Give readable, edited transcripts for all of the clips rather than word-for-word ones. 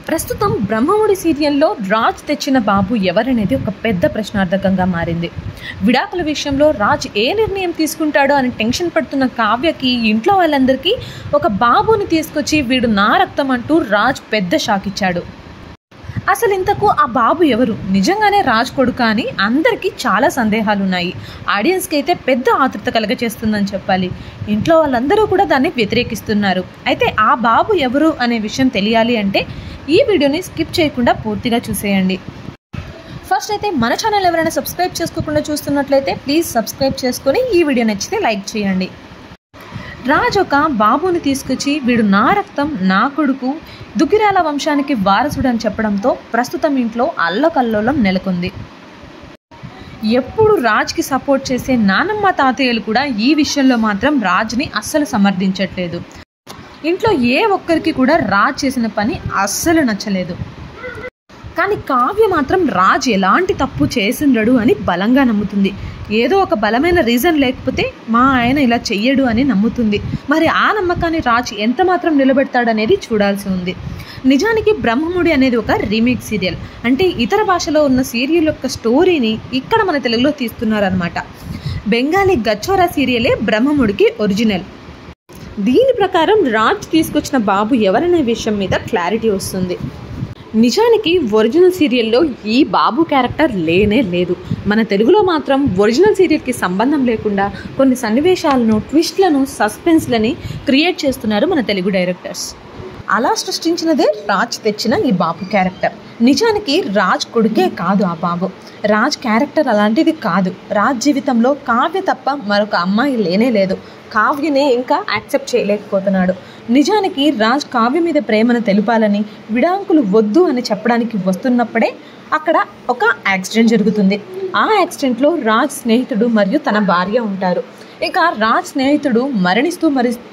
ప్రస్తుతం బ్రహ్మముడి సీరియల్లో రాజ్ తెచ్చిన బాబు ఎవరనేది ఒక పెద్ద ప్రశ్నార్థకంగా మారింది. విడాకుల విషయంలో రాజ్ ఏ నిర్ణయం తీసుకుంటాడో అని టెన్షన్ పడుతున్న కావ్యకి ఇంట్లో వాళ్ళందరికీ ఒక బాబుని తీసుకొచ్చి వీడు నా రక్తం అంటూ రాజ్ పెద్ద షాక్ ఇచ్చాడు. అసలు ఇంతకు ఆ బాబు ఎవరు, నిజంగానే రాజ్ కొడుకా అని అందరికీ చాలా సందేహాలు ఉన్నాయి. ఆడియన్స్కి అయితే పెద్ద ఆతృత కలగచేస్తుందని చెప్పాలి. ఇంట్లో వాళ్ళందరూ కూడా దాన్ని వ్యతిరేకిస్తున్నారు. అయితే ఆ బాబు ఎవరు అనే విషయం తెలియాలి అంటే ఈ వీడియోని స్కిప్ చేయకుండా పూర్తిగా చూసేయండి. ఫస్ట్ అయితే మన ఛానల్ ఎవరైనా సబ్స్క్రైబ్ చేసుకోకుండా చూస్తున్నట్లయితే ప్లీజ్ సబ్స్క్రైబ్ చేసుకొని ఈ వీడియో నచ్చితే లైక్ చేయండి. రాజ్ ఒక బాబుని తీసుకొచ్చి వీడు నా రక్తం, నా కొడుకు, దుగ్గిరాల వంశానికి వారసుడు అని చెప్పడంతో ప్రస్తుతం ఇంట్లో అల్లకల్లోలం నెలకొంది. ఎప్పుడు రాజ్కి సపోర్ట్ చేసే నానమ్మ తాతయ్యలు కూడా ఈ విషయంలో మాత్రం రాజ్ని అస్సలు సమర్థించట్లేదు. ఇంట్లో ఏ ఒక్కరికి కూడా రాజ్ చేసిన పని అస్సలు నచ్చలేదు. కానీ కావ్య మాత్రం రాజ్ ఎలాంటి తప్పు చేసిండడు అని బలంగా నమ్ముతుంది. ఏదో ఒక బలమైన రీజన్ లేకపోతే మా ఆయన ఇలా చెయ్యడు అని నమ్ముతుంది. మరి ఆ నమ్మకాన్ని రాజ్ ఎంత మాత్రం నిలబెడతాడనేది చూడాల్సి ఉంది. నిజానికి బ్రహ్మముడి అనేది ఒక రీమేక్ సీరియల్. అంటే ఇతర భాషలో ఉన్న సీరియల్ యొక్క స్టోరీని ఇక్కడ మన తెలుగులో తీస్తున్నారనమాట. బెంగాలీ గచ్చోరా సీరియలే బ్రహ్మముడికి ఒరిజినల్. దీని ప్రకారం రాజ్ తీసుకొచ్చిన బాబు ఎవరనే విషయం మీద క్లారిటీ వస్తుంది. నిజానికి ఒరిజినల్ సీరియల్లో ఈ బాబు క్యారెక్టర్ లేనే లేదు. మన తెలుగులో మాత్రం ఒరిజినల్ సీరియల్కి సంబంధం లేకుండా కొన్ని సన్నివేశాలను, ట్విస్ట్లను, సస్పెన్స్లని క్రియేట్ చేస్తున్నారు మన తెలుగు డైరెక్టర్స్. అలా సృష్టించినదే రాజ్ తెచ్చిన ఈ బాబు క్యారెక్టర్. నిజానికి రాజ్ కొడుకే కాదు ఆ బాబు. రాజ్ క్యారెక్టర్ అలాంటిది కాదు. రాజ్ జీవితంలో కావ్య తప్ప మరొక అమ్మాయి లేనే లేదు. కావ్యనే ఇంకా యాక్సెప్ట్ చేయలేకపోతున్నాడు. నిజానికి రాజ్ కావ్య మీద ప్రేమను తెలుపాలని, విడాకులు వద్దు అని చెప్పడానికి వస్తున్నప్పుడే అక్కడ ఒక యాక్సిడెంట్ జరుగుతుంది. ఆ యాక్సిడెంట్లో రాజ్ స్నేహితుడు మరియు తన భార్య ఉంటారు. ఇక రాజ్ స్నేహితుడు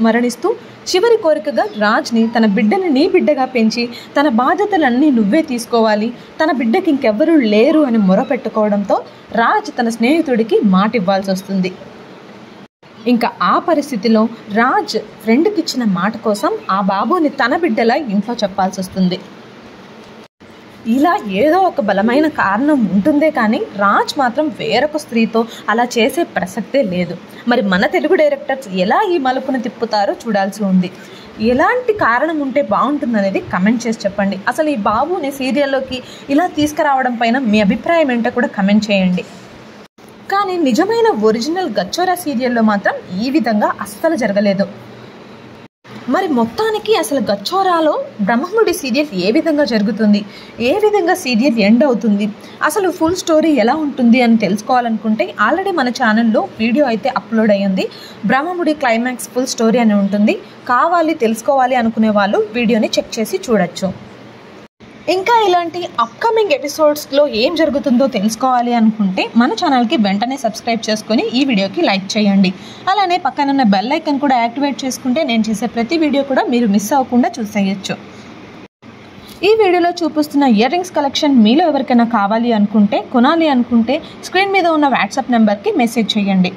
మరణిస్తూ చివరి కోరికగా రాజ్ని తన బిడ్డని నీ బిడ్డగా పెంచి తన బాధ్యతలన్నీ నువ్వే తీసుకోవాలి, తన బిడ్డకి ఇంకెవ్వరూ లేరు అని మొరపెట్టుకోవడంతో రాజ్ తన స్నేహితుడికి మాట ఇవ్వాల్సి వస్తుంది. ఇంకా ఆ పరిస్థితిలో రాజ్ ఫ్రెండ్కి ఇచ్చిన మాట కోసం ఆ బాబుని తన బిడ్డలా ఇంట్లో చెప్పాల్సి వస్తుంది. ఇలా ఏదో ఒక బలమైన కారణం ఉంటుందే కానీ రాజ్ మాత్రం వేరొక స్త్రీతో అలా చేసే ప్రసక్తే లేదు. మరి మన తెలుగు డైరెక్టర్స్ ఎలా ఈ మలుపును తిప్పుతారో చూడాల్సి ఉంది. ఎలాంటి కారణం ఉంటే బాగుంటుందనేది కమెంట్ చేసి చెప్పండి. అసలు ఈ బాబుని సీరియల్లోకి ఇలా తీసుకురావడం పైన మీ అభిప్రాయం ఏంటో కూడా కమెంట్ చేయండి. కానీ నిజమైన ఒరిజినల్ గచ్చోరా సీరియల్లో మాత్రం ఈ విధంగా అస్సలు జరగలేదు. మరి మొత్తానికి అసలు గచ్చోరాలో బ్రహ్మముడి సీరియల్ ఏ విధంగా జరుగుతుంది, ఏ విధంగా సీరియల్ ఎండ్ అవుతుంది, అసలు ఫుల్ స్టోరీ ఎలా ఉంటుంది అని తెలుసుకోవాలనుకుంటే ఆల్రెడీ మన ఛానల్లో వీడియో అయితే అప్లోడ్ అయ్యింది. బ్రహ్మముడి క్లైమాక్స్ ఫుల్ స్టోరీ అని ఉంటుంది. కావాలి తెలుసుకోవాలి అనుకునే వాళ్ళు వీడియోని చెక్ చేసి చూడొచ్చు. ఇంకా ఇలాంటి అప్కమింగ్ ఎపిసోడ్స్లో ఏం జరుగుతుందో తెలుసుకోవాలి అనుకుంటే మన ఛానల్కి వెంటనే సబ్స్క్రైబ్ చేసుకొని ఈ వీడియోకి లైక్ చేయండి. అలానే పక్కనున్న బెల్ ఐకాన్ కూడా యాక్టివేట్ చేసుకుంటే నేను చేసే ప్రతి వీడియో కూడా మీరు మిస్ అవ్వకుండా చూసేయచ్చు. ఈ వీడియోలో చూపిస్తున్న ఇయర్ రింగ్స్ కలెక్షన్ మీలో ఎవరికైనా కావాలి అనుకుంటే, కొనాలి అనుకుంటే స్క్రీన్ మీద ఉన్న వాట్సాప్ నెంబర్కి మెసేజ్ చేయండి.